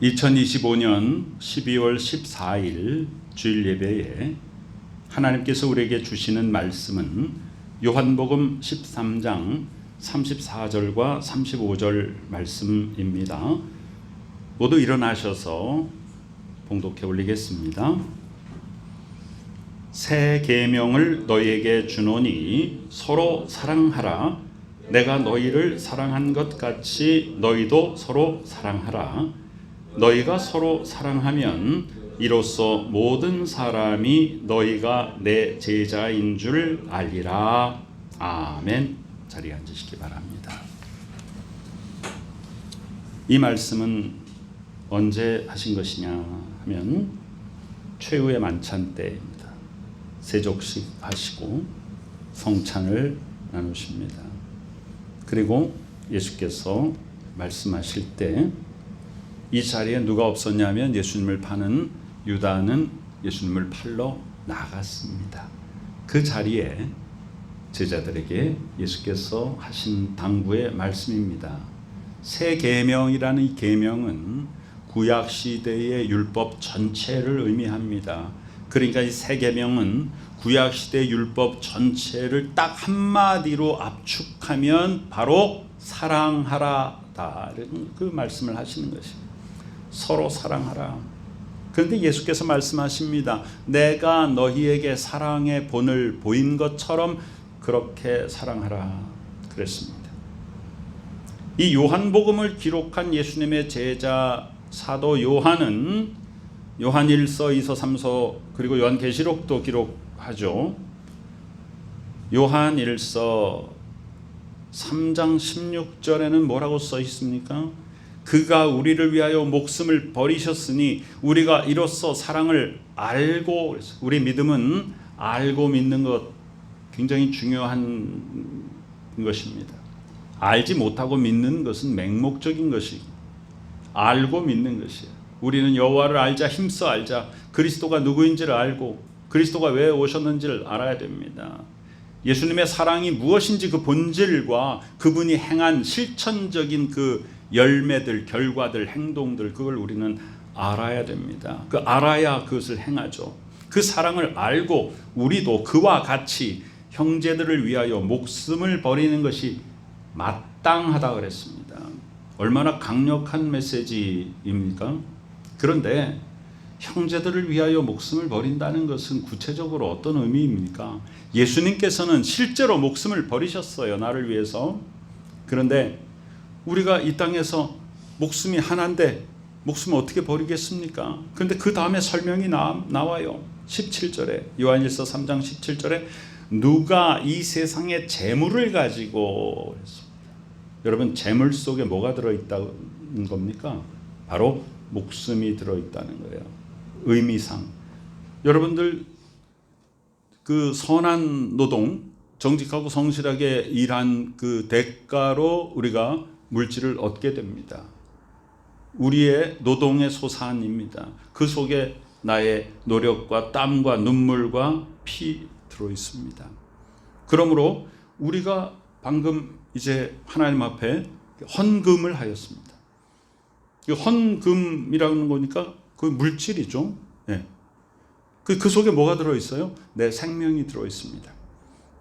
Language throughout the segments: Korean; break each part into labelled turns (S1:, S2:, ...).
S1: 2025년 12월 14일 주일 예배에 하나님께서 우리에게 주시는 말씀은 요한복음 13장 34절과 35절 말씀입니다. 모두 일어나셔서 봉독해 올리겠습니다. 새 계명을 너희에게 주노니 서로 사랑하라. 내가 너희를 사랑한 것 같이 너희도 서로 사랑하라. 너희가 서로 사랑하면 이로써 모든 사람이 너희가 내 제자인 줄 알리라. 아멘. 자리에 앉으시기 바랍니다. 이 말씀은 언제 하신 것이냐 하면 최후의 만찬 때입니다. 세족식 하시고 성찬을 나누십니다. 그리고 예수께서 말씀하실 때 이 자리에 누가 없었냐면 예수님을 파는 유다는 예수님을 팔러 나갔습니다. 그 자리에 제자들에게 예수께서 하신 당부의 말씀입니다. 새 계명이라는 이 계명은 구약 시대의 율법 전체를 의미합니다. 그러니까 이 새 계명은 구약 시대 율법 전체를 딱 한마디로 압축하면 바로 사랑하라다는 그 말씀을 하시는 것입니다. 서로 사랑하라. 그런데 예수께서 말씀하십니다. 내가 너희에게 사랑의 본을 보인 것처럼 그렇게 사랑하라 그랬습니다. 이 요한복음을 기록한 예수님의 제자 사도 요한은 요한 1서, 2서, 3서 그리고 요한계시록도 기록하죠. 요한 1서 3장 16절에는 뭐라고 써 있습니까? 그가 우리를 위하여 목숨을 버리셨으니 우리가 이로써 사랑을 알고, 우리 믿음은 알고 믿는 것 굉장히 중요한 것입니다. 알지 못하고 믿는 것은 맹목적인 것이 알고 믿는 것이에요. 우리는 여호와를 알자, 힘써 알자, 그리스도가 누구인지를 알고 그리스도가 왜 오셨는지를 알아야 됩니다. 예수님의 사랑이 무엇인지 그 본질과 그분이 행한 실천적인 그 열매들, 결과들, 행동들, 그걸 우리는 알아야 됩니다. 그 알아야 그것을 행하죠. 그 사랑을 알고 우리도 그와 같이 형제들을 위하여 목숨을 버리는 것이 마땅하다 그랬습니다. 얼마나 강력한 메시지입니까? 그런데 형제들을 위하여 목숨을 버린다는 것은 구체적으로 어떤 의미입니까? 예수님께서는 실제로 목숨을 버리셨어요. 나를 위해서. 그런데 우리가 이 땅에서 목숨이 하나인데 목숨을 어떻게 버리겠습니까? 그런데 그 다음에 설명이 나와요. 17절에 요한일서 3장 17절에 누가 이 세상의 재물을 가지고 그랬습니다. 여러분 재물 속에 뭐가 들어있다는 겁니까? 바로 목숨이 들어있다는 거예요. 의미상 여러분들 그 선한 노동 정직하고 성실하게 일한 그 대가로 우리가 물질을 얻게 됩니다. 우리의 노동의 소산입니다. 그 속에 나의 노력과 땀과 눈물과 피 들어 있습니다. 그러므로 우리가 방금 이제 하나님 앞에 헌금을 하였습니다. 헌금이라는 거니까 그 물질이죠. 네. 그 속에 뭐가 들어 있어요? 내 생명이 들어 있습니다.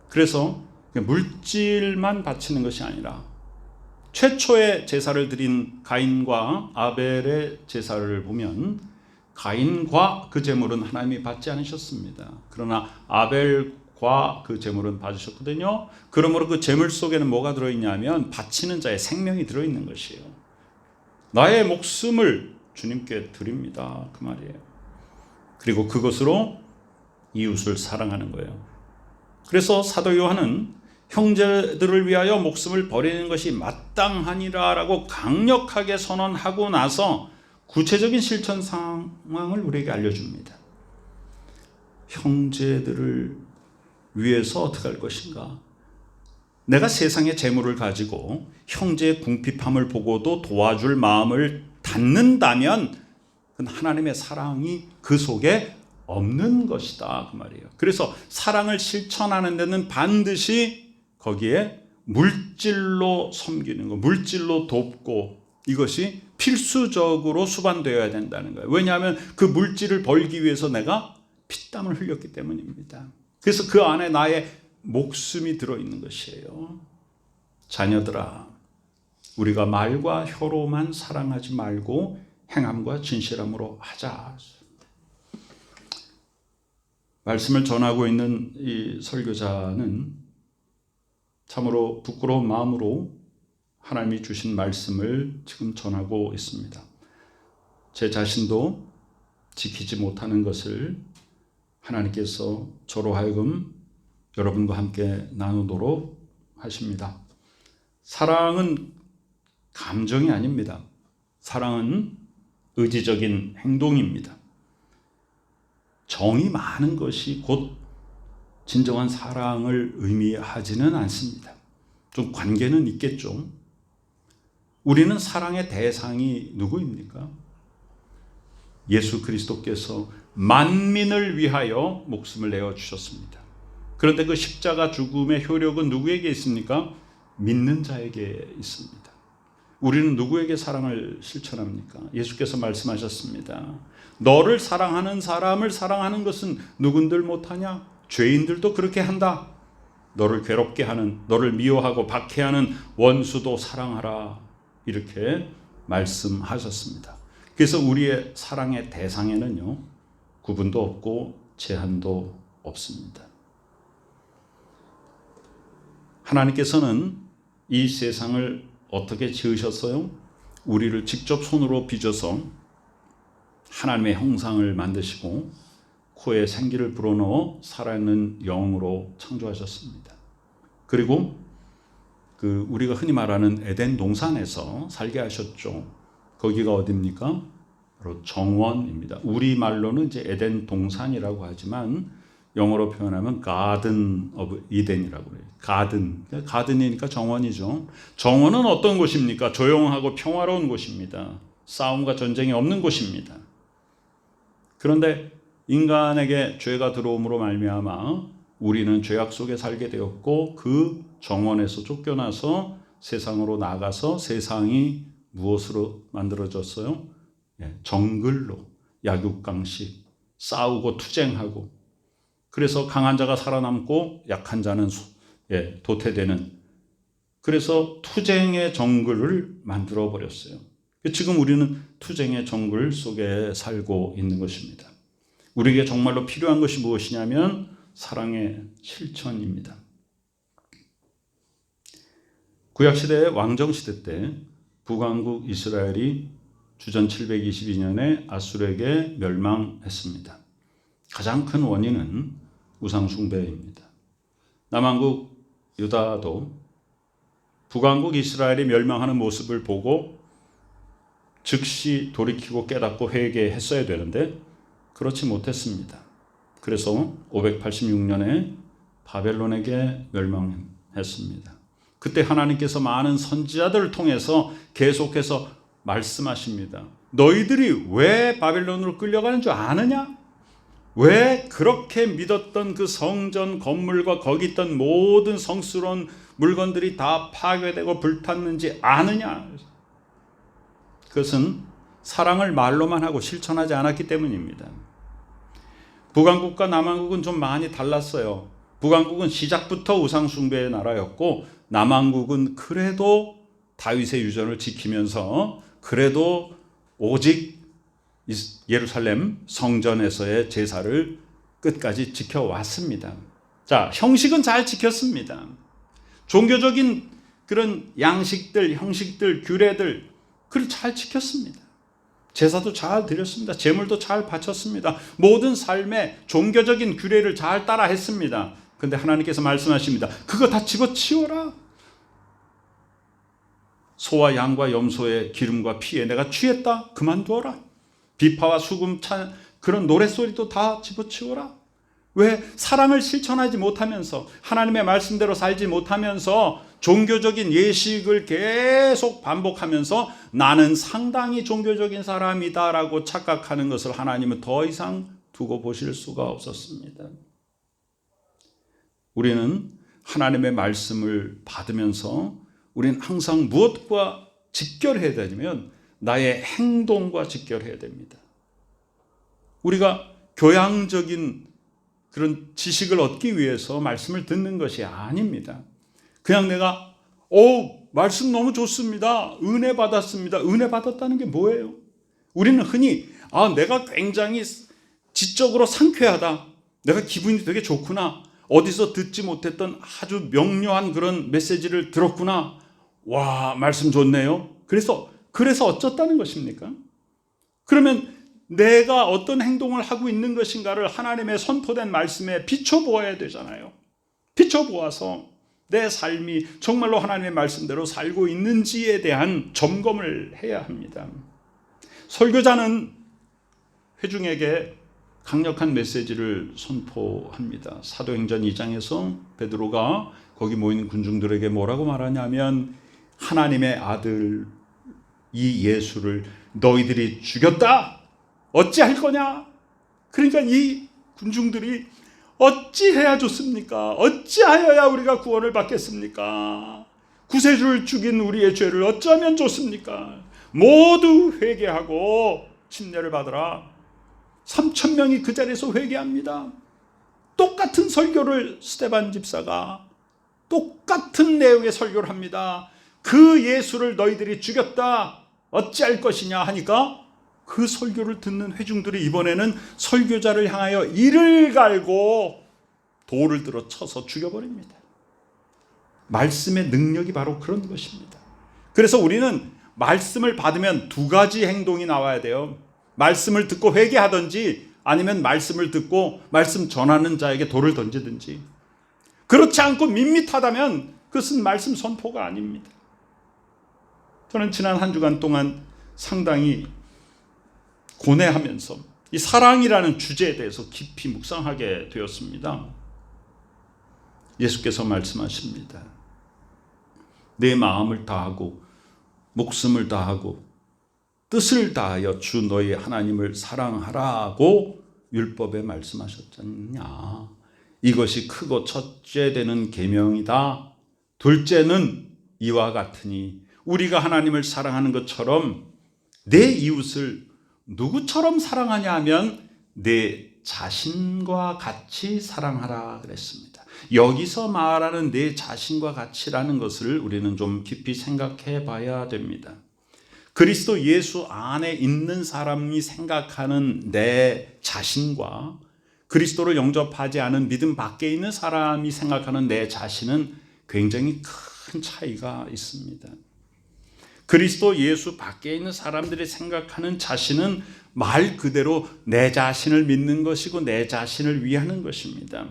S1: 그래서 물질만 바치는 것이 아니라 최초의 제사를 드린 가인과 아벨의 제사를 보면 가인과 그 제물은 하나님이 받지 않으셨습니다. 그러나 아벨과 그 제물은 받으셨거든요. 그러므로 그 제물 속에는 뭐가 들어있냐면 바치는 자의 생명이 들어있는 것이에요. 나의 목숨을 주님께 드립니다. 그 말이에요. 그리고 그것으로 이웃을 사랑하는 거예요. 그래서 사도 요한은 형제들을 위하여 목숨을 버리는 것이 마땅하니라라고 강력하게 선언하고 나서 구체적인 실천 상황을 우리에게 알려줍니다. 형제들을 위해서 어떻게 할 것인가? 내가 세상의 재물을 가지고 형제의 궁핍함을 보고도 도와줄 마음을 갖는다면 그건 하나님의 사랑이 그 속에 없는 것이다 그 말이에요. 그래서 사랑을 실천하는 데는 반드시 거기에 물질로 섬기는 거, 물질로 돕고 이것이 필수적으로 수반되어야 된다는 거예요. 왜냐하면 그 물질을 벌기 위해서 내가 피땀을 흘렸기 때문입니다. 그래서 그 안에 나의 목숨이 들어있는 것이에요. 자녀들아, 우리가 말과 혀로만 사랑하지 말고 행함과 진실함으로 하자. 말씀을 전하고 있는 이 설교자는 참으로 부끄러운 마음으로 하나님이 주신 말씀을 지금 전하고 있습니다. 제 자신도 지키지 못하는 것을 하나님께서 저로 하여금 여러분과 함께 나누도록 하십니다. 사랑은 감정이 아닙니다. 사랑은 의지적인 행동입니다. 정이 많은 것이 곧 진정한 사랑을 의미하지는 않습니다. 좀 관계는 있겠죠. 우리는 사랑의 대상이 누구입니까? 예수 그리스도께서 만민을 위하여 목숨을 내어 주셨습니다. 그런데 그 십자가 죽음의 효력은 누구에게 있습니까? 믿는 자에게 있습니다. 우리는 누구에게 사랑을 실천합니까? 예수께서 말씀하셨습니다. 너를 사랑하는 사람을 사랑하는 것은 누군들 못하냐? 죄인들도 그렇게 한다. 너를 괴롭게 하는, 너를 미워하고 박해하는 원수도 사랑하라. 이렇게 말씀하셨습니다. 그래서 우리의 사랑의 대상에는요, 구분도 없고 제한도 없습니다. 하나님께서는 이 세상을 어떻게 지으셨어요? 우리를 직접 손으로 빚어서 하나님의 형상을 만드시고 코에 생기를 불어넣어 살아있는 영으로 창조하셨습니다. 그리고 우리가 흔히 말하는 에덴 동산에서 살게 하셨죠. 거기가 어디입니까? 바로 정원입니다. 우리말로는 이제 에덴 동산이라고 하지만 영어로 표현하면 Garden of Eden이라고 해요. 가든이니까 정원이죠. 정원은 어떤 곳입니까? 조용하고 평화로운 곳입니다. 싸움과 전쟁이 없는 곳입니다. 그런데 인간에게 죄가 들어옴으로 말미암아 우리는 죄악 속에 살게 되었고 그 정원에서 쫓겨나서 세상으로 나가서 세상이 무엇으로 만들어졌어요? 정글로 약육강식 싸우고 투쟁하고 그래서 강한 자가 살아남고 약한 자는 도태되는 그래서 투쟁의 정글을 만들어 버렸어요. 지금 우리는 투쟁의 정글 속에 살고 있는 것입니다. 우리에게 정말로 필요한 것이 무엇이냐면 사랑의 실천입니다. 구약시대의 왕정시대 때 북왕국 이스라엘이 주전 722년에 아수르에게 멸망했습니다. 가장 큰 원인은 우상숭배입니다. 남왕국 유다도 북왕국 이스라엘이 멸망하는 모습을 보고 즉시 돌이키고 깨닫고 회개했어야 되는데 그렇지 못했습니다. 그래서 586년에 바벨론에게 멸망했습니다. 그때 하나님께서 많은 선지자들을 통해서 계속해서 말씀하십니다. 너희들이 왜 바벨론으로 끌려가는 줄 아느냐? 왜 그렇게 믿었던 그 성전 건물과 거기 있던 모든 성스러운 물건들이 다 파괴되고 불탔는지 아느냐? 그것은 사랑을 말로만 하고 실천하지 않았기 때문입니다. 북왕국과 남왕국은 좀 많이 달랐어요. 북왕국은 시작부터 우상숭배의 나라였고 남왕국은 그래도 다윗의 유전을 지키면서 그래도 오직 예루살렘 성전에서의 제사를 끝까지 지켜왔습니다. 자, 형식은 잘 지켰습니다. 종교적인 그런 양식들, 형식들, 규례들 그걸 잘 지켰습니다. 제사도 잘 드렸습니다. 제물도 잘 바쳤습니다. 모든 삶의 종교적인 규례를 잘 따라 했습니다. 그런데 하나님께서 말씀하십니다. 그거 다 집어치워라. 소와 양과 염소의 기름과 피에 내가 취했다. 그만두어라. 비파와 수금 찬 그런 노랫소리도 다 집어치워라. 왜? 사랑을 실천하지 못하면서 하나님의 말씀대로 살지 못하면서 종교적인 예식을 계속 반복하면서 나는 상당히 종교적인 사람이다라고 착각하는 것을 하나님은 더 이상 두고 보실 수가 없었습니다. 우리는 하나님의 말씀을 받으면서 우리는 항상 무엇과 직결해야 되면 나의 행동과 직결해야 됩니다. 우리가 교양적인 그런 지식을 얻기 위해서 말씀을 듣는 것이 아닙니다. 그냥 내가 말씀 너무 좋습니다. 은혜 받았습니다. 은혜 받았다는 게 뭐예요? 우리는 흔히 내가 굉장히 지적으로 상쾌하다. 내가 기분이 되게 좋구나. 어디서 듣지 못했던 아주 명료한 그런 메시지를 들었구나. 와, 말씀 좋네요. 그래서 어쩌다는 것입니까? 그러면 내가 어떤 행동을 하고 있는 것인가를 하나님의 선포된 말씀에 비춰보아야 되잖아요. 비춰보아서 내 삶이 정말로 하나님의 말씀대로 살고 있는지에 대한 점검을 해야 합니다. 설교자는 회중에게 강력한 메시지를 선포합니다. 사도행전 2장에서 베드로가 거기 모인 군중들에게 뭐라고 말하냐면 하나님의 아들 이 예수를 너희들이 죽였다. 어찌할 거냐? 그러니까 이 군중들이 어찌해야 좋습니까? 어찌하여야 우리가 구원을 받겠습니까? 구세주를 죽인 우리의 죄를 어쩌면 좋습니까? 모두 회개하고 침례를 받으라. 3,000명이 그 자리에서 회개합니다. 똑같은 설교를 스데반 집사가 똑같은 내용의 설교를 합니다. 그 예수를 너희들이 죽였다. 어찌할 것이냐 하니까 그 설교를 듣는 회중들이 이번에는 설교자를 향하여 이를 갈고 돌을 들어 쳐서 죽여버립니다. 말씀의 능력이 바로 그런 것입니다. 그래서 우리는 말씀을 받으면 두 가지 행동이 나와야 돼요. 말씀을 듣고 회개하든지 아니면 말씀을 듣고 말씀 전하는 자에게 돌을 던지든지. 그렇지 않고 밋밋하다면 그것은 말씀 선포가 아닙니다. 저는 지난 한 주간 동안 상당히 고뇌하면서 이 사랑이라는 주제에 대해서 깊이 묵상하게 되었습니다. 예수께서 말씀하십니다. 내 마음을 다하고 목숨을 다하고 뜻을 다하여 주 너희 하나님을 사랑하라고 율법에 말씀하셨잖냐. 이것이 크고 첫째 되는 계명이다. 둘째는 이와 같으니 우리가 하나님을 사랑하는 것처럼 내 이웃을 누구처럼 사랑하냐 하면 내 자신과 같이 사랑하라 그랬습니다. 여기서 말하는 내 자신과 같이라는 것을 우리는 좀 깊이 생각해 봐야 됩니다. 그리스도 예수 안에 있는 사람이 생각하는 내 자신과 그리스도를 영접하지 않은 믿음 밖에 있는 사람이 생각하는 내 자신은 굉장히 큰 차이가 있습니다. 그리스도 예수 밖에 있는 사람들이 생각하는 자신은 말 그대로 내 자신을 믿는 것이고 내 자신을 위하는 것입니다.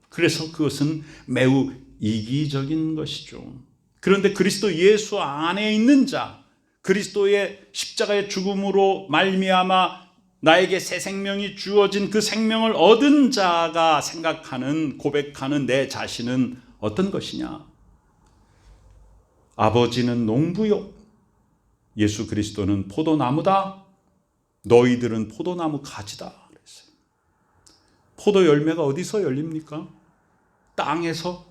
S1: 그래서 그것은 매우 이기적인 것이죠. 그런데 그리스도 예수 안에 있는 자, 그리스도의 십자가의 죽음으로 말미암아 나에게 새 생명이 주어진 그 생명을 얻은 자가 생각하는, 고백하는 내 자신은 어떤 것이냐? 아버지는 농부요, 예수 그리스도는 포도나무다. 너희들은 포도나무 가지다 그랬어요. 포도 열매가 어디서 열립니까? 땅에서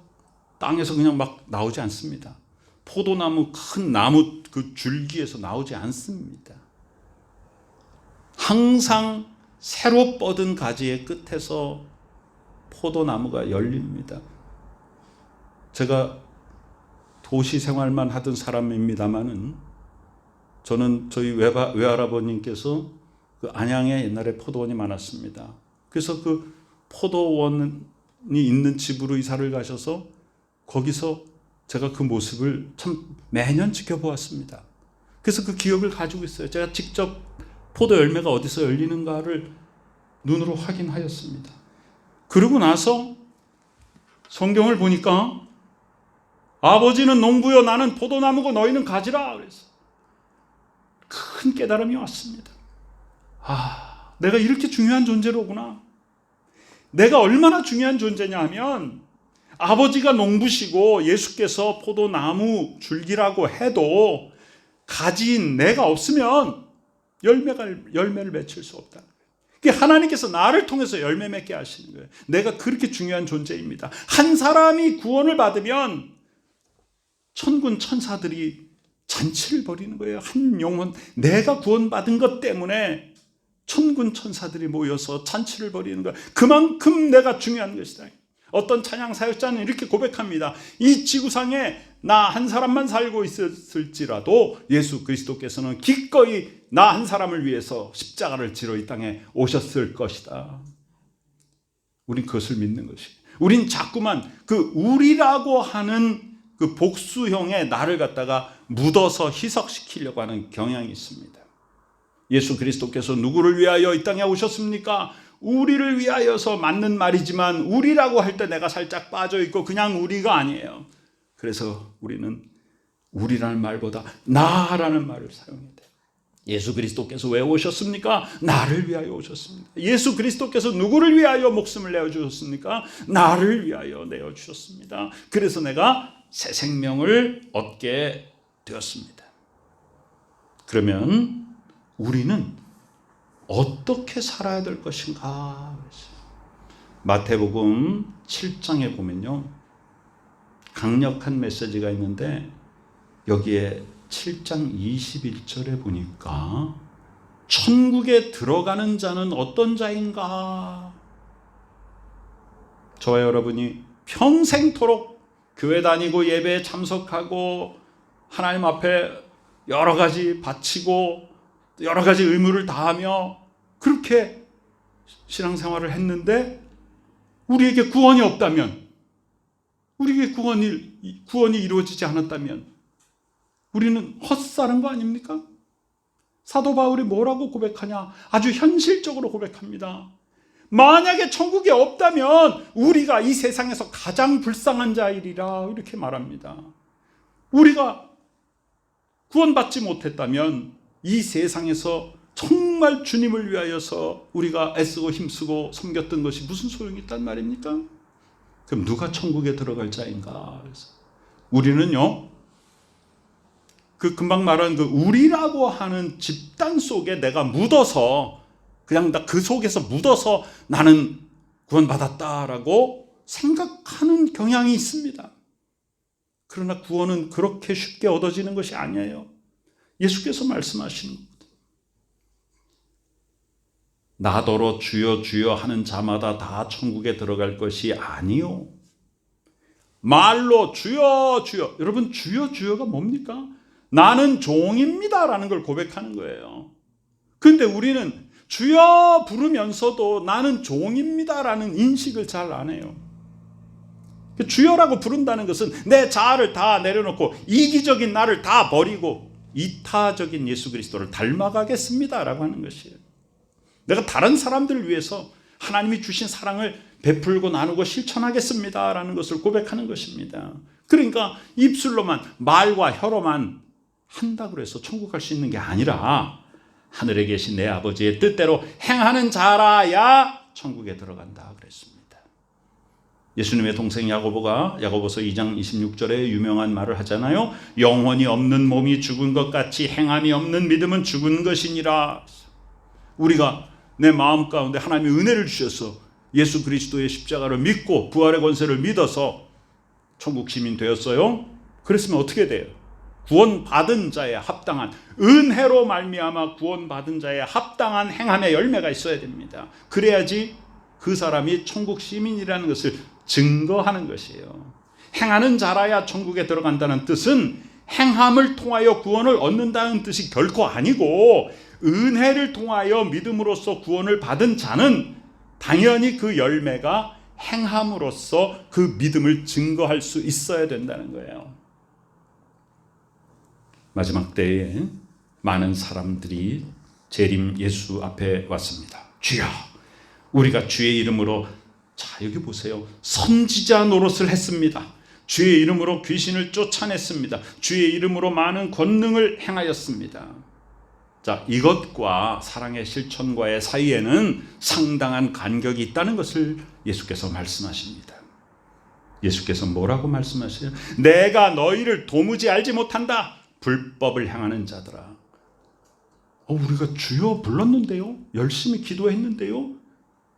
S1: 그냥 막 나오지 않습니다. 포도나무 큰 나무 그 줄기에서 나오지 않습니다. 항상 새로 뻗은 가지의 끝에서 포도나무가 열립니다. 제가 도시 생활만 하던 사람입니다만은 저는 저희 외할아버님께서 그 안양에 옛날에 포도원이 많았습니다. 그래서 그 포도원이 있는 집으로 이사를 가셔서 거기서 제가 그 모습을 참 매년 지켜보았습니다. 그래서 그 기억을 가지고 있어요. 제가 직접 포도 열매가 어디서 열리는가를 눈으로 확인하였습니다. 그러고 나서 성경을 보니까 아버지는 농부요 나는 포도나무고 너희는 가지라 그래서 큰 깨달음이 왔습니다. 내가 이렇게 중요한 존재로구나. 내가 얼마나 중요한 존재냐 하면 아버지가 농부시고 예수께서 포도나무 줄기라고 해도 가지인 내가 없으면 열매를 맺힐 수 없다. 하나님께서 나를 통해서 열매 맺게 하시는 거예요. 내가 그렇게 중요한 존재입니다. 한 사람이 구원을 받으면 천군 천사들이 잔치를 벌이는 거예요. 한 영혼, 내가 구원받은 것 때문에 천군 천사들이 모여서 잔치를 벌이는 거예요. 그만큼 내가 중요한 것이다. 어떤 찬양 사역자는 이렇게 고백합니다. 이 지구상에 나 한 사람만 살고 있었을지라도 예수 그리스도께서는 기꺼이 나 한 사람을 위해서 십자가를 지러 이 땅에 오셨을 것이다. 우린 그것을 믿는 것이에요. 우린 자꾸만 그 우리라고 하는 그 복수형의 나를 갖다가 묻어서 희석시키려고 하는 경향이 있습니다. 예수 그리스도께서 누구를 위하여 이 땅에 오셨습니까? 우리를 위하여서 맞는 말이지만 우리라고 할 때 내가 살짝 빠져있고 그냥 우리가 아니에요. 그래서 우리는 우리라는 말보다 나라는 말을 사용해야 돼요. 예수 그리스도께서 왜 오셨습니까? 나를 위하여 오셨습니다. 예수 그리스도께서 누구를 위하여 목숨을 내어주셨습니까? 나를 위하여 내어주셨습니다. 그래서 내가 새 생명을 얻게 되었습니다. 그러면 우리는 어떻게 살아야 될 것인가? 마태복음 7장에 보면요, 강력한 메시지가 있는데 여기에 7장 21절에 보니까 천국에 들어가는 자는 어떤 자인가? 저와 여러분이 평생토록 교회 다니고 예배에 참석하고 하나님 앞에 여러 가지 바치고 여러 가지 의무를 다하며 그렇게 신앙생활을 했는데 우리에게 구원이 없다면, 우리에게 구원이 이루어지지 않았다면 우리는 헛사는 거 아닙니까? 사도 바울이 뭐라고 고백하냐? 아주 현실적으로 고백합니다. 만약에 천국이 없다면 우리가 이 세상에서 가장 불쌍한 자이리라 이렇게 말합니다. 우리가 구원받지 못했다면 이 세상에서 정말 주님을 위하여서 우리가 애쓰고 힘쓰고 섬겼던 것이 무슨 소용이 있단 말입니까? 그럼 누가 천국에 들어갈 자인가? 그래서 우리는요, 그 금방 말한 그 우리라고 하는 집단 속에 내가 묻어서 그냥 그 속에서 묻어서 나는 구원받았다라고 생각하는 경향이 있습니다. 그러나 구원은 그렇게 쉽게 얻어지는 것이 아니에요. 예수께서 말씀하시는 겁니다. 나더러 주여 주여 하는 자마다 다 천국에 들어갈 것이 아니요. 말로 주여 주여. 여러분, 주여 주여가 뭡니까? 나는 종입니다라는 걸 고백하는 거예요. 그런데 우리는 주여 부르면서도 나는 종입니다라는 인식을 잘 안 해요. 주여라고 부른다는 것은 내 자아를 다 내려놓고 이기적인 나를 다 버리고 이타적인 예수 그리스도를 닮아가겠습니다라고 하는 것이에요. 내가 다른 사람들을 위해서 하나님이 주신 사랑을 베풀고 나누고 실천하겠습니다라는 것을 고백하는 것입니다. 그러니까 입술로만, 말과 혀로만 한다고 해서 천국 갈 수 있는 게 아니라 하늘에 계신 내 아버지의 뜻대로 행하는 자라야 천국에 들어간다 그랬습니다. 예수님의 동생 야고보가 야고보서 2장 26절에 유명한 말을 하잖아요. 영혼이 없는 몸이 죽은 것 같이 행함이 없는 믿음은 죽은 것이니라. 우리가 내 마음 가운데 하나님의 은혜를 주셔서 예수 그리스도의 십자가를 믿고 부활의 권세를 믿어서 천국 시민 되었어요. 그랬으면 어떻게 돼요? 구원받은 자에 합당한, 은혜로 말미암아 구원받은 자에 합당한 행함의 열매가 있어야 됩니다. 그래야지 그 사람이 천국 시민이라는 것을 증거하는 것이에요. 행하는 자라야 천국에 들어간다는 뜻은 행함을 통하여 구원을 얻는다는 뜻이 결코 아니고, 은혜를 통하여 믿음으로써 구원을 받은 자는 당연히 그 열매가 행함으로써 그 믿음을 증거할 수 있어야 된다는 거예요. 마지막 때에 많은 사람들이 재림 예수 앞에 왔습니다. 주여, 우리가 주의 이름으로, 자 여기 보세요, 선지자 노릇을 했습니다. 주의 이름으로 귀신을 쫓아냈습니다. 주의 이름으로 많은 권능을 행하였습니다. 자, 이것과 사랑의 실천과의 사이에는 상당한 간격이 있다는 것을 예수께서 말씀하십니다. 예수께서 뭐라고 말씀하세요? 내가 너희를 도무지 알지 못한다. 불법을 행하는 자들아. 우리가 주여 불렀는데요, 열심히 기도했는데요,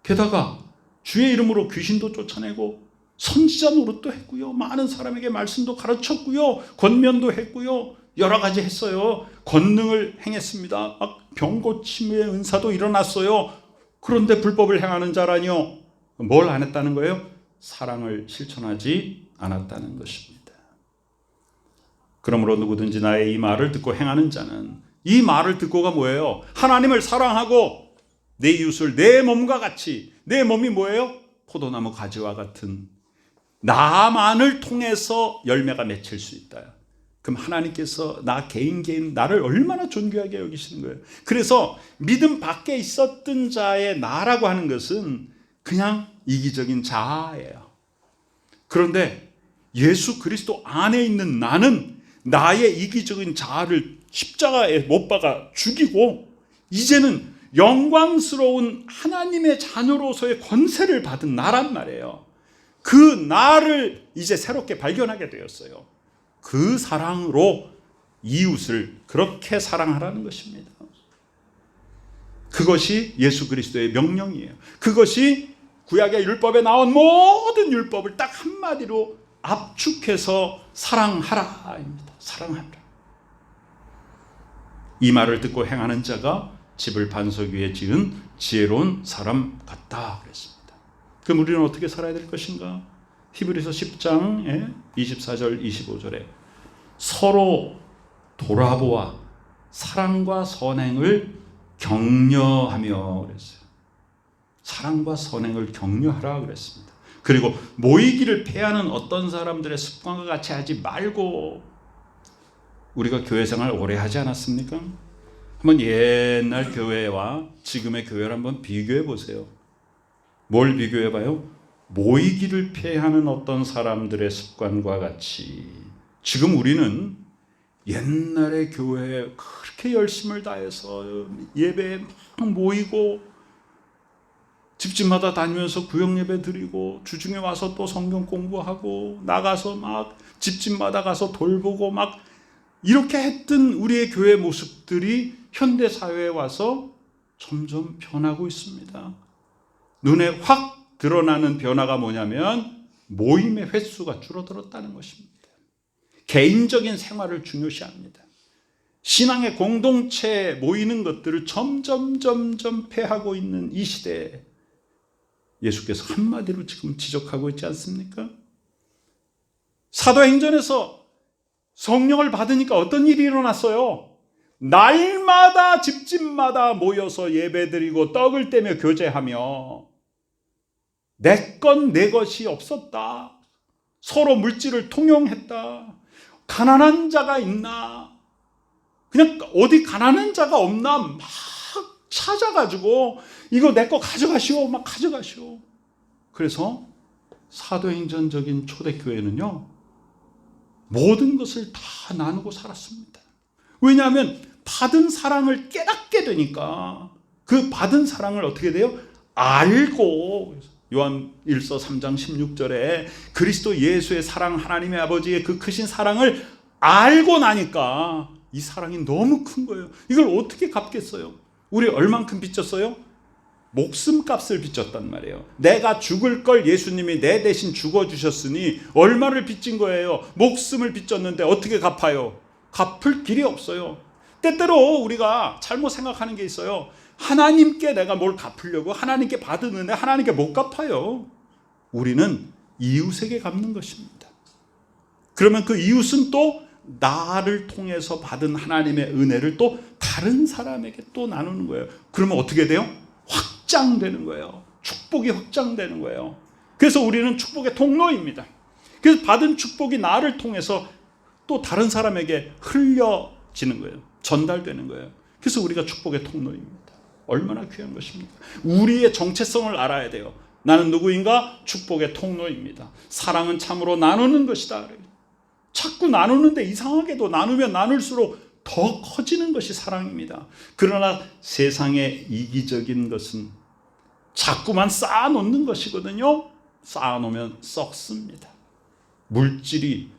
S1: 게다가 주의 이름으로 귀신도 쫓아내고 선지자 노릇도 했고요, 많은 사람에게 말씀도 가르쳤고요, 권면도 했고요, 여러 가지 했어요. 권능을 행했습니다. 병고침의 은사도 일어났어요. 그런데 불법을 행하는 자라니요. 뭘 안 했다는 거예요? 사랑을 실천하지 않았다는 것입니다. 그러므로 누구든지 나의 이 말을 듣고 행하는 자는, 이 말을 듣고가 뭐예요? 하나님을 사랑하고 내 이웃을 내 몸과 같이, 내 몸이 뭐예요? 포도나무 가지와 같은 나만을 통해서 열매가 맺힐 수 있다. 그럼 하나님께서 나 개인 나를 얼마나 존귀하게 여기시는 거예요. 그래서 믿음 밖에 있었던 자의 나라고 하는 것은 그냥 이기적인 자아예요. 그런데 예수 그리스도 안에 있는 나는 나의 이기적인 자아를 십자가에 못 박아 죽이고 이제는 영광스러운 하나님의 자녀로서의 권세를 받은 나란 말이에요. 그 나를 이제 새롭게 발견하게 되었어요. 그 사랑으로 이웃을 그렇게 사랑하라는 것입니다. 그것이 예수 그리스도의 명령이에요. 그것이 구약의 율법에 나온 모든 율법을 딱 한마디로 압축해서 사랑하라입니다. 사랑하라. 이 말을 듣고 행하는 자가 집을 반석 위에 지은 지혜로운 사람 같다 그랬습니다. 그럼 우리는 어떻게 살아야 될 것인가? 히브리서 10장 24절 25절에 서로 돌아보아 사랑과 선행을 격려하며 그랬어요. 사랑과 선행을 격려하라 그랬습니다. 그리고 모이기를 패하는 어떤 사람들의 습관과 같이 하지 말고, 우리가 교회 생활 오래 하지 않았습니까? 한번 옛날 교회와 지금의 교회를 한번 비교해 보세요. 뭘 비교해 봐요? 모이기를 패하는 어떤 사람들의 습관과 같이 지금 우리는 옛날의 교회에 그렇게 열심을 다해서 예배에 막 모이고 집집마다 다니면서 구역예배 드리고 주중에 와서 또 성경 공부하고 나가서 막 집집마다 가서 돌보고 막 이렇게 했던 우리의 교회 모습들이 현대사회에 와서 점점 변하고 있습니다. 눈에 확 드러나는 변화가 뭐냐면 모임의 횟수가 줄어들었다는 것입니다. 개인적인 생활을 중요시합니다. 신앙의 공동체에 모이는 것들을 점점 패하고 있는 이 시대에 예수께서 한마디로 지금 지적하고 있지 않습니까? 사도행전에서 성령을 받으니까 어떤 일이 일어났어요? 날마다 집집마다 모여서 예배드리고 떡을 떼며 교제하며 내 것 내 것이 없었다. 서로 물질을 통용했다. 가난한 자가 있나? 그냥 어디 가난한 자가 없나? 막 찾아가지고 이거 내 거 가져가시오. 막 가져가시오. 그래서 사도행전적인 초대교회는요, 모든 것을 다 나누고 살았습니다. 왜냐하면 받은 사랑을 깨닫게 되니까 그 받은 사랑을 어떻게 돼요? 알고, 요한 1서 3장 16절에 그리스도 예수의 사랑, 하나님의 아버지의 그 크신 사랑을 알고 나니까 이 사랑이 너무 큰 거예요. 이걸 어떻게 갚겠어요? 우리 얼만큼 빚졌어요? 목숨값을 빚졌단 말이에요. 내가 죽을 걸 예수님이 내 대신 죽어주셨으니 얼마를 빚진 거예요? 목숨을 빚졌는데 어떻게 갚아요? 갚을 길이 없어요. 때때로 우리가 잘못 생각하는 게 있어요. 하나님께 내가 뭘 갚으려고 하나님께 받았는데 하나님께 못 갚아요. 우리는 이웃에게 갚는 것입니다. 그러면 그 이웃은 또 나를 통해서 받은 하나님의 은혜를 또 다른 사람에게 또 나누는 거예요. 그러면 어떻게 돼요? 확장되는 거예요. 축복이 확장되는 거예요. 그래서 우리는 축복의 통로입니다. 그래서 받은 축복이 나를 통해서 또 다른 사람에게 흘려지는 거예요. 전달되는 거예요. 그래서 우리가 축복의 통로입니다. 얼마나 귀한 것입니까? 우리의 정체성을 알아야 돼요. 나는 누구인가? 축복의 통로입니다. 사랑은 참으로 나누는 것이다. 자꾸 나누는데 이상하게도 나누면 나눌수록 더 커지는 것이 사랑입니다. 그러나 세상의 이기적인 것은 자꾸만 쌓아놓는 것이거든요. 쌓아놓으면 썩습니다. 물질이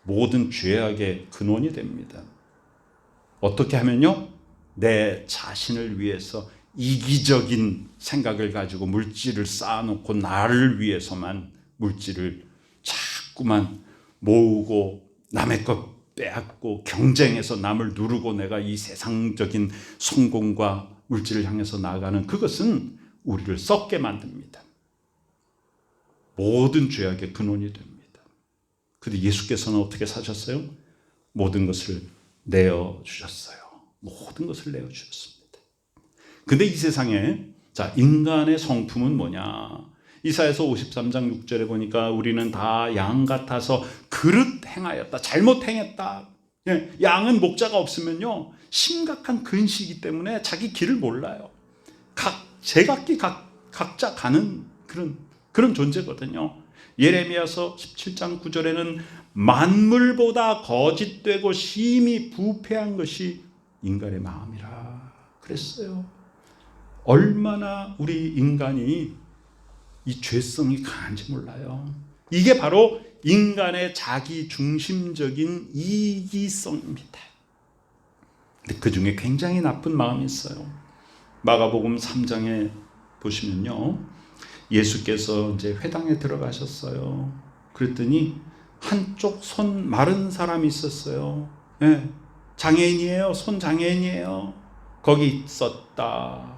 S1: 모든 죄악의 근원이 됩니다. 어떻게 하면요? 내 자신을 위해서 이기적인 생각을 가지고 물질을 쌓아놓고 나를 위해서만 물질을 자꾸만 모으고 남의 것 빼앗고 경쟁해서 남을 누르고 내가 이 세상적인 성공과 물질을 향해서 나아가는 그것은 우리를 썩게 만듭니다. 모든 죄악의 근원이 됩니다. 그런데 예수께서는 어떻게 사셨어요? 모든 것을 내어주셨어요. 모든 것을 내어주셨습니다. 근데 이 세상에 인간의 성품은 뭐냐? 이사야서 53장 6절에 보니까 우리는 다 양 같아서 그릇 행하였다. 잘못 행했다. 양은 목자가 없으면요 심각한 근시이기 때문에 자기 길을 몰라요. 제각기 각자 가는 그런 존재거든요. 예레미야서 17장 9절에는 만물보다 거짓되고 심히 부패한 것이 인간의 마음이라 그랬어요. 얼마나 우리 인간이 이 죄성이 강한지 몰라요. 이게 바로 인간의 자기 중심적인 이기성입니다. 근데 그 중에 굉장히 나쁜 마음이 있어요. 마가복음 3장에 보시면요, 예수께서 이제 회당에 들어가셨어요. 그랬더니 한쪽 손 마른 사람이 있었어요. 장애인이에요. 손 장애인이에요. 거기 있었다.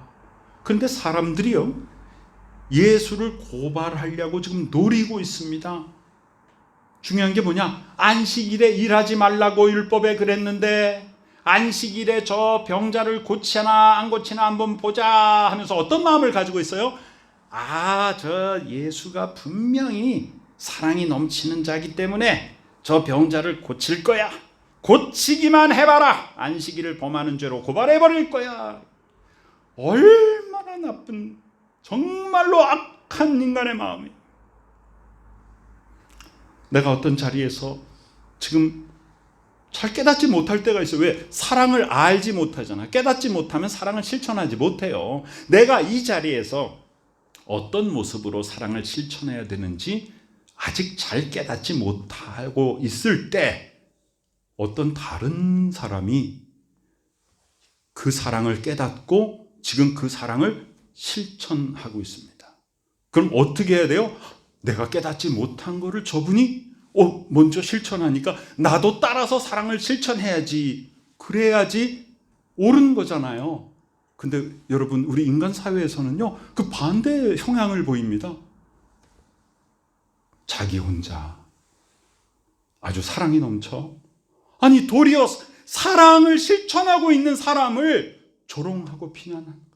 S1: 그런데 사람들이요, 예수를 고발하려고 지금 노리고 있습니다. 중요한 게 뭐냐? 안식일에 일하지 말라고 율법에 그랬는데 안식일에 저 병자를 고치나 안 고치나 한번 보자 하면서 어떤 마음을 가지고 있어요? 저 예수가 분명히 사랑이 넘치는 자기 때문에 저 병자를 고칠 거야. 고치기만 해봐라. 안식일을 범하는 죄로 고발해버릴 거야. 얼마나 나쁜, 정말로 악한 인간의 마음이. 내가 어떤 자리에서 지금 잘 깨닫지 못할 때가 있어요. 왜? 사랑을 알지 못하잖아. 깨닫지 못하면 사랑을 실천하지 못해요. 내가 이 자리에서 어떤 모습으로 사랑을 실천해야 되는지 아직 잘 깨닫지 못하고 있을 때 어떤 다른 사람이 그 사랑을 깨닫고 지금 그 사랑을 실천하고 있습니다. 그럼 어떻게 해야 돼요? 내가 깨닫지 못한 거를 저분이 먼저 실천하니까 나도 따라서 사랑을 실천해야지. 그래야지 옳은 거잖아요. 근데 여러분, 우리 인간 사회에서는요, 그 반대의 성향을 보입니다. 자기 혼자 아주 사랑이 넘쳐. 아니, 도리어 사랑을 실천하고 있는 사람을 조롱하고 비난하는 거예요.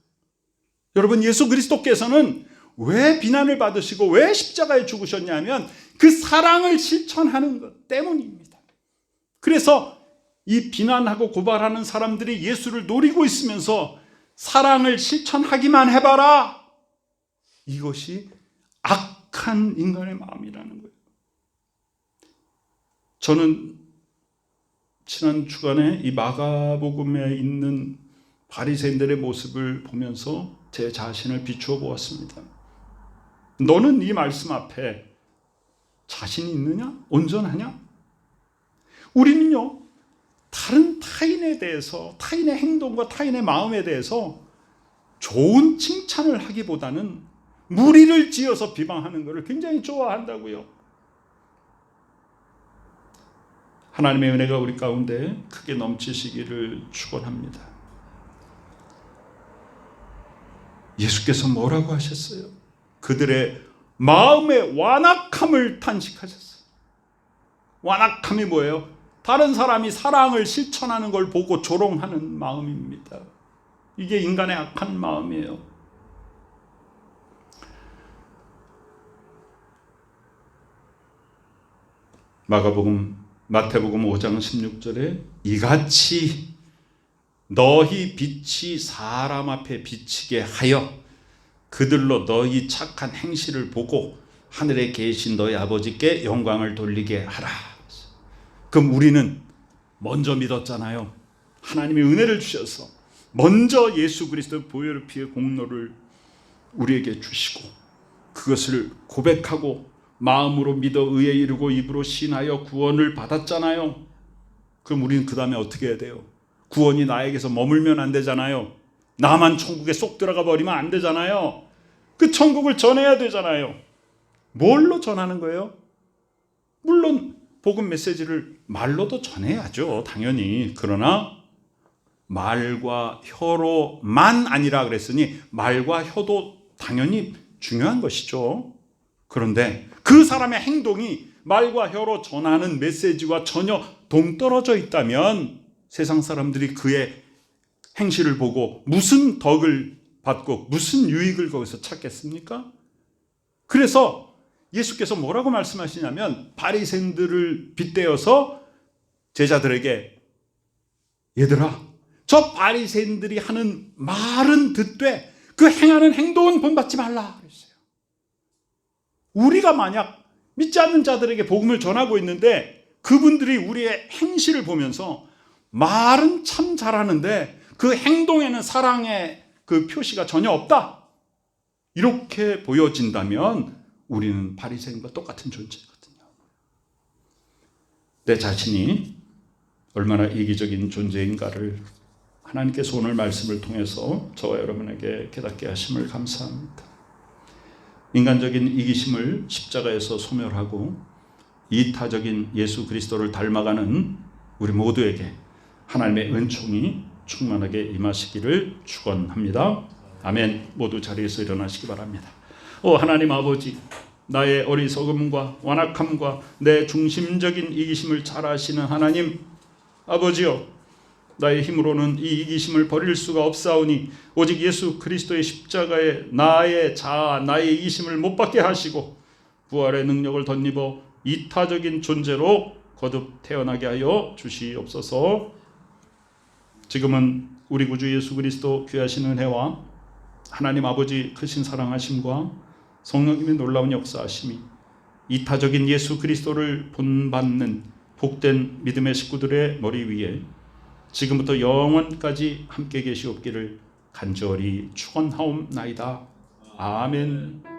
S1: 여러분, 예수 그리스도께서는 왜 비난을 받으시고 왜 십자가에 죽으셨냐면 그 사랑을 실천하는 것 때문입니다. 그래서 이 비난하고 고발하는 사람들이 예수를 노리고 있으면서 사랑을 실천하기만 해봐라. 이것이 악한 인간의 마음이라는 거예요. 저는 지난 주간에 이 마가복음에 있는 바리새인들의 모습을 보면서 제 자신을 비추어 보았습니다. 너는 이 말씀 앞에 자신이 있느냐? 온전하냐? 우리는요, 다른 타인에 대해서, 타인의 행동과 타인의 마음에 대해서 좋은 칭찬을 하기보다는 무리를 지어서 비방하는 것을 굉장히 좋아한다고요. 하나님의 은혜가 우리 가운데 크게 넘치시기를 축원합니다. 예수께서 뭐라고 하셨어요? 그들의 마음의 완악함을 탄식하셨어요. 완악함이 뭐예요? 다른 사람이 사랑을 실천하는 걸 보고 조롱하는 마음입니다. 이게 인간의 악한 마음이에요. 마태복음 5장 16절에 이같이 너희 빛이 사람 앞에 비치게 하여 그들로 너희 착한 행실을 보고 하늘에 계신 너희 아버지께 영광을 돌리게 하라. 그럼 우리는 먼저 믿었잖아요. 하나님의 은혜를 주셔서 먼저 예수 그리스도의 보혈의 피의 공로를 우리에게 주시고 그것을 고백하고 마음으로 믿어 의에 이르고 입으로 신하여 구원을 받았잖아요. 그럼 우리는 그 다음에 어떻게 해야 돼요? 구원이 나에게서 머물면 안 되잖아요. 나만 천국에 쏙 들어가 버리면 안 되잖아요. 그 천국을 전해야 되잖아요. 뭘로 전하는 거예요? 물론 복음 메시지를 말로도 전해야죠, 당연히. 그러나 말과 혀로만 아니라 그랬으니 말과 혀도 당연히 중요한 것이죠. 그런데 그 사람의 행동이 말과 혀로 전하는 메시지와 전혀 동떨어져 있다면 세상 사람들이 그의 행실을 보고 무슨 덕을 받고 무슨 유익을 거기서 찾겠습니까? 그래서 예수께서 뭐라고 말씀하시냐면 바리새인들을 빗대어서 제자들에게 얘들아, 저 바리새인들이 하는 말은 듣되 그 행하는 행동은 본받지 말라 그랬어요. 우리가 만약 믿지 않는 자들에게 복음을 전하고 있는데 그분들이 우리의 행실을 보면서 말은 참 잘하는데 그 행동에는 사랑의 그 표시가 전혀 없다, 이렇게 보여진다면 우리는 바리새인과 똑같은 존재거든요. 내 자신이 얼마나 이기적인 존재인가를 하나님께서 오늘 말씀을 통해서 저와 여러분에게 깨닫게 하심을 감사합니다. 인간적인 이기심을 십자가에서 소멸하고 이타적인 예수 그리스도를 닮아가는 우리 모두에게 하나님의 은총이 충만하게 임하시기를 축원합니다. 아멘. 모두 자리에서 일어나시기 바랍니다. 하나님 아버지, 나의 어리석음과 완악함과 내 중심적인 이기심을 잘 아시는 하나님 아버지여, 나의 힘으로는 이 이기심을 버릴 수가 없사오니 오직 예수 그리스도의 십자가에 나의 자아, 나의 이기심을 못 받게 하시고 부활의 능력을 덧입어 이타적인 존재로 거듭 태어나게 하여 주시옵소서. 지금은 우리 구주 예수 그리스도 귀하신 은혜와 하나님 아버지 크신 사랑하심과 성령님의 놀라운 역사하심이 이타적인 예수 그리스도를 본받는 복된 믿음의 식구들의 머리 위에 지금부터 영원까지 함께 계시옵기를 간절히 축원하옵나이다. 아멘.